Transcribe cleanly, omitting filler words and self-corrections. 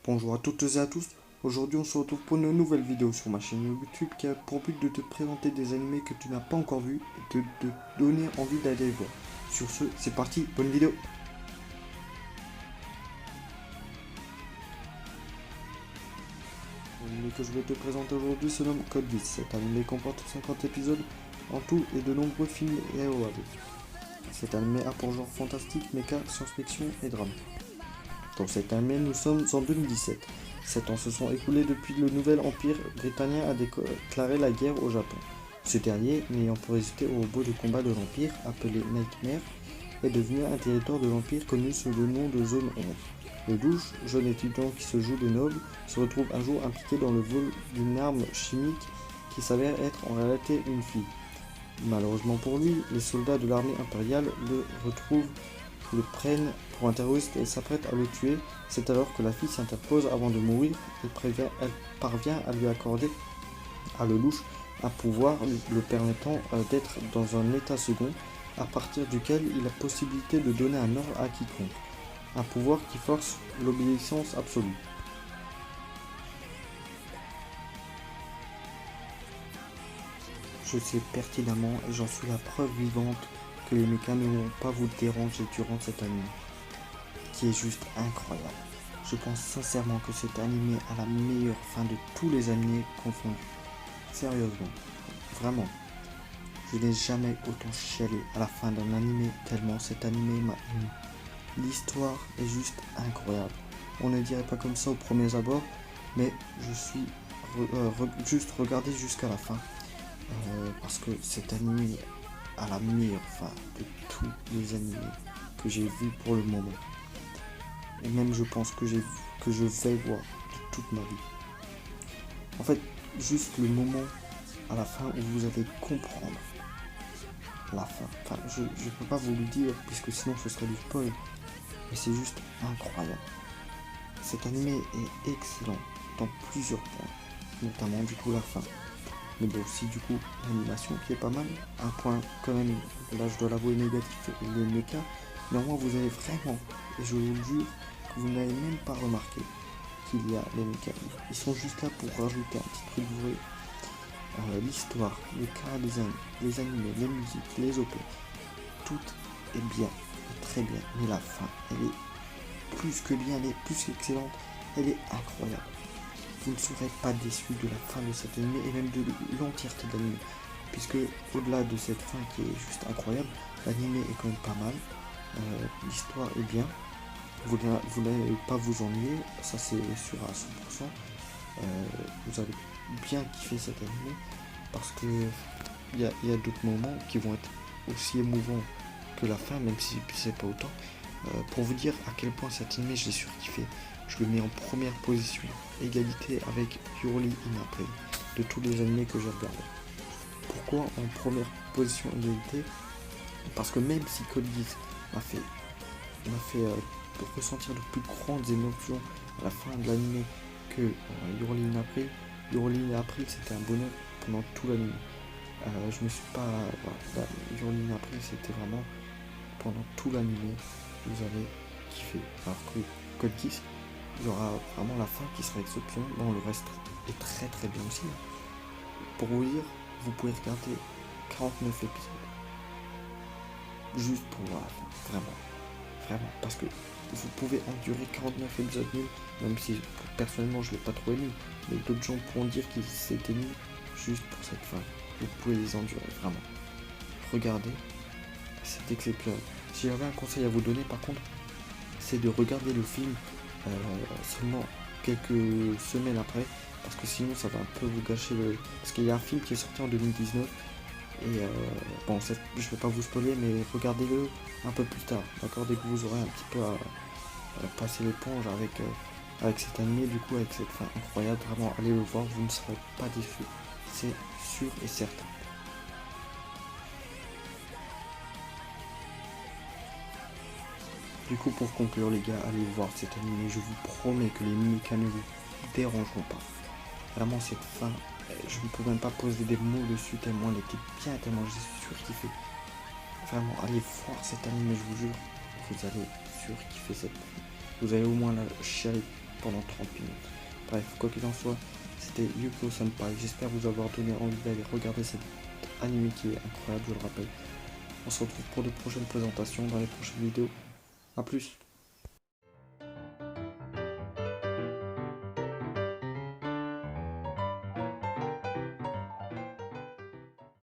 Bonjour à toutes et à tous, aujourd'hui on se retrouve pour une nouvelle vidéo sur ma chaîne YouTube qui a pour but de te présenter des animés que tu n'as pas encore vus et de te donner envie d'aller les voir. Sur ce, c'est parti, bonne vidéo. L'anime que je vais te présenter aujourd'hui se nomme Code Geass. Cet animé comporte 50 épisodes en tout et de nombreux films et OAV. Cet animé a pour genre fantastique, mecha, science-fiction et drame. Dans cet animé, nous sommes en 2017. 7 ans se sont écoulés depuis le nouvel empire britannique a déclaré la guerre au Japon. Ce dernier, n'ayant pas résisté au robot de combat de l'empire, appelé Nightmare, est devenu un territoire de l'empire connu sous le nom de Zone 11. Le louche, jeune étudiant qui se joue des nobles, se retrouve un jour impliqué dans le vol d'une arme chimique qui s'avère être en réalité une fille. Malheureusement pour lui, les soldats de l'armée impériale le prennent pour un terroriste et s'apprêtent à le tuer. C'est alors que la fille s'interpose avant de mourir et elle parvient à lui accorder à le louche un pouvoir le permettant d'être dans un état second, à partir duquel il a possibilité de donner un ordre à quiconque. Un pouvoir qui force l'obéissance absolue. Je sais pertinemment, et j'en suis la preuve vivante, que les mechas ne vont pas vous déranger durant cet anime, qui est juste incroyable. Je pense sincèrement que cet animé a la meilleure fin de tous les animés confondus. Sérieusement, vraiment. Je n'ai jamais autant chialé à la fin d'un animé tellement cet animé m'a ému. L'histoire est juste incroyable. On ne dirait pas comme ça au premier abord, mais je suis juste regardé jusqu'à la fin. Parce que cet animé a la meilleure fin de tous les animés que j'ai vus pour le moment. Et même je pense que je vais voir de toute ma vie. En fait, juste le moment à la fin où vous allez comprendre la fin. Enfin, je ne peux pas vous le dire puisque sinon ce serait du spoil. Mais c'est juste incroyable. Cet animé est excellent dans plusieurs points, notamment du coup la fin. Mais bon, aussi du coup l'animation qui est pas mal. Un point quand même, là je dois l'avouer négatif, les mechas. Néanmoins vous allez vraiment, et je vous le jure, que vous n'avez même pas remarqué qu'il y a les mechas. Ils sont juste là pour rajouter un petit truc vrai. L'histoire, les cas, les animés, les musiques, les OP, tout est bien, très bien. Mais la fin, elle est plus que bien, elle est plus qu'excellente, elle est incroyable. Vous ne serez pas déçu de la fin de cet anime et même de l'entièreté de l'anime, puisque au-delà de cette fin qui est juste incroyable, l'anime est quand même pas mal, l'histoire est bien, vous n'allez pas vous ennuyer, ça c'est sûr à 100%, vous allez bien kiffer cet anime, parce que il y a d'autres moments qui vont être aussi émouvants que la fin, même si c'est pas autant. Pour vous dire à quel point cet anime je l'ai surkiffé, je le mets en première position, égalité avec Your Lie in April, de tous les animés que j'ai regardés. Pourquoi en première position égalité? Parce que même si Code Geass m'a fait ressentir de plus grandes émotions à la fin de l'anime que Your Lie in April, Your Lie in April c'était un bonheur pendant tout l'anime. Je me suis pas... Voilà, Your Lie in April c'était vraiment pendant tout l'anime, vous allez kiffer. Alors que Code Geass, il y aura vraiment la fin qui sera exceptionnelle. Bon, le reste est très très bien aussi. Pour vous dire, vous pouvez regarder 49 épisodes. Juste pour voir la fin. Vraiment. Vraiment. Parce que vous pouvez endurer 49 épisodes nuls, même si personnellement je ne l'ai pas trouvé nul. Mais d'autres gens pourront dire qu'ils étaient nuls juste pour cette fin. Vous pouvez les endurer, vraiment. Regardez. C'est exceptionnel. Si j'avais un conseil à vous donner par contre, c'est de regarder le film seulement quelques semaines après, parce que sinon ça va un peu vous gâcher le... Parce qu'il y a un film qui est sorti en 2019 et bon, je vais pas vous spoiler, mais regardez-le un peu plus tard, d'accord, dès que vous aurez un petit peu à passer l'éponge avec cet animé, du coup avec cette fin incroyable, vraiment allez le voir, vous ne serez pas déçus, c'est sûr et certain. Du coup, pour conclure les gars, allez voir cet anime, je vous promets que les mechas ne vous dérangeront pas. Vraiment cette fin Je ne peux même pas poser des mots dessus tellement elle était bien, tellement j'ai surkiffé. Vraiment, allez voir cet anime, je vous jure, vous allez surkiffer cette. Vous allez au moins la chialer pendant 30 minutes. Bref, quoi qu'il en soit, c'était Yu-Gi-Oh! Senpai. J'espère vous avoir donné envie d'aller regarder cet anime qui est incroyable, je le rappelle. On se retrouve pour de prochaines présentations dans les prochaines vidéos. A plus.